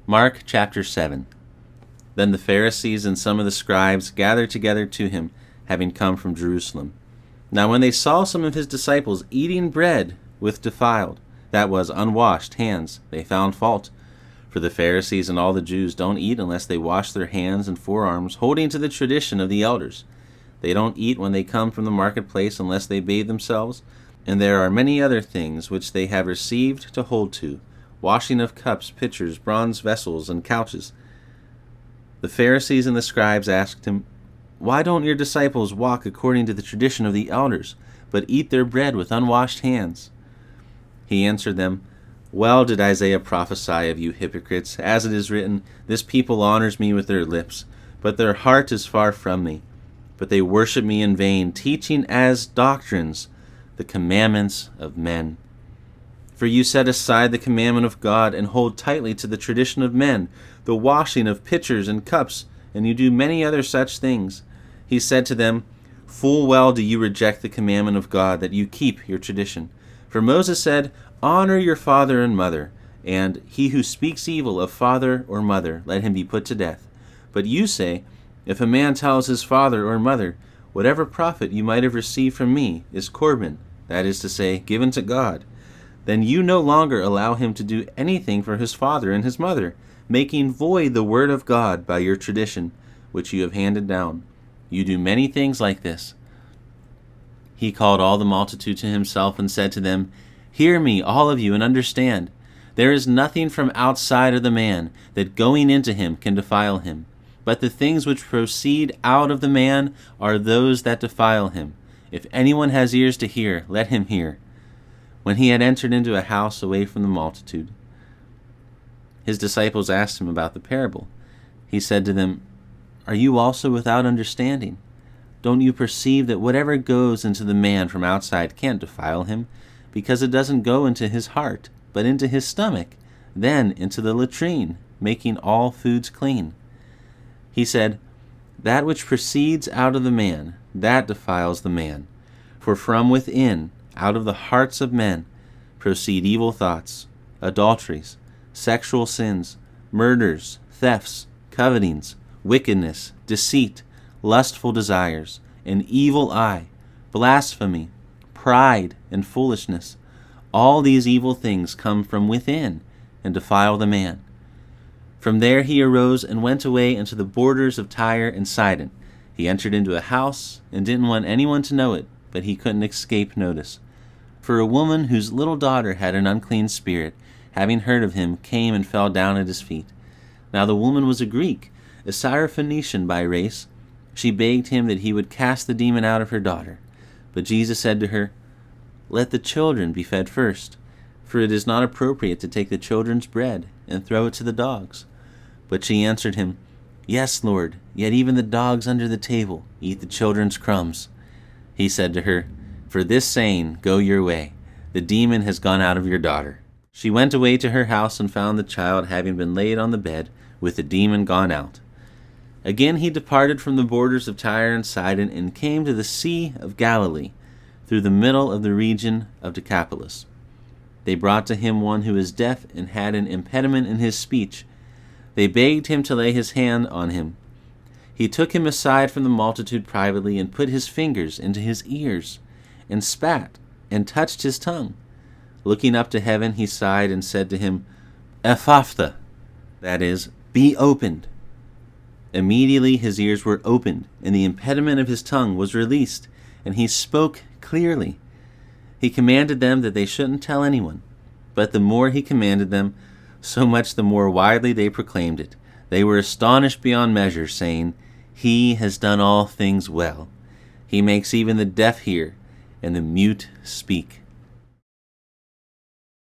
Mark chapter 7. Then the Pharisees and some of the scribes gathered together to him, having come from Jerusalem. Now when they saw some of his disciples eating bread with defiled, that was, unwashed hands, they found fault. For the Pharisees and all the Jews don't eat unless they wash their hands and forearms, holding to the tradition of the elders. They don't eat when they come from the marketplace unless they bathe themselves, and there are many other things which they have received to hold to, washing of cups, pitchers, bronze vessels, and couches. The Pharisees and the scribes asked him, "Why don't your disciples walk according to the tradition of the elders, but eat their bread with unwashed hands?" He answered them, "Well did Isaiah prophesy of you hypocrites, as it is written, 'This people honors me with their lips, but their heart is far from me. But they worship me in vain, teaching as doctrines the commandments of men.' For you set aside the commandment of God and hold tightly to the tradition of men, the washing of pitchers and cups, and you do many other such things." He said to them, "Full well do you reject the commandment of God, that you keep your tradition. For Moses said, 'Honor your father and mother,' and 'He who speaks evil of father or mother, let him be put to death.' But you say, 'If a man tells his father or mother, whatever profit you might have received from me is Corban,' that is to say, given to God, then you no longer allow him to do anything for his father and his mother, making void the word of God by your tradition, which you have handed down. You do many things like this." He called all the multitude to himself and said to them, "Hear me, all of you, and understand. There is nothing from outside of the man that going into him can defile him. But the things which proceed out of the man are those that defile him. If anyone has ears to hear, let him hear." When he had entered into a house away from the multitude, his disciples asked him about the parable. He said to them, "Are you also without understanding? Don't you perceive that whatever goes into the man from outside can't defile him, because it doesn't go into his heart, but into his stomach, then into the latrine, making all foods clean?" He said, "That which proceeds out of the man, that defiles the man. For from within, out of the hearts of men, proceed evil thoughts, adulteries, sexual sins, murders, thefts, covetings, wickedness, deceit, lustful desires, an evil eye, blasphemy, pride, and foolishness. All these evil things come from within and defile the man." From there he arose and went away into the borders of Tyre and Sidon. He entered into a house and didn't want anyone to know it, but he couldn't escape notice. For a woman whose little daughter had an unclean spirit, having heard of him, came and fell down at his feet. Now the woman was a Greek, a Syrophoenician by race. She begged him that he would cast the demon out of her daughter. But Jesus said to her, "Let the children be fed first, for it is not appropriate to take the children's bread and throw it to the dogs." But she answered him, "Yes, Lord, yet even the dogs under the table eat the children's crumbs." He said to her, "For this saying, go your way. The demon has gone out of your daughter." She went away to her house and found the child having been laid on the bed, with the demon gone out. Again he departed from the borders of Tyre and Sidon and came to the Sea of Galilee, through the middle of the region of Decapolis. They brought to him one who was deaf and had an impediment in his speech. They begged him to lay his hand on him. He took him aside from the multitude privately and put his fingers into his ears and spat and touched his tongue. Looking up to heaven, he sighed and said to him, "Ephphatha," that is, "be opened." Immediately his ears were opened, and the impediment of his tongue was released, and he spoke clearly. He commanded them that they shouldn't tell anyone. But the more he commanded them, so much the more widely they proclaimed it. They were astonished beyond measure, saying, "He has done all things well. He makes even the deaf hear, and the mute speak."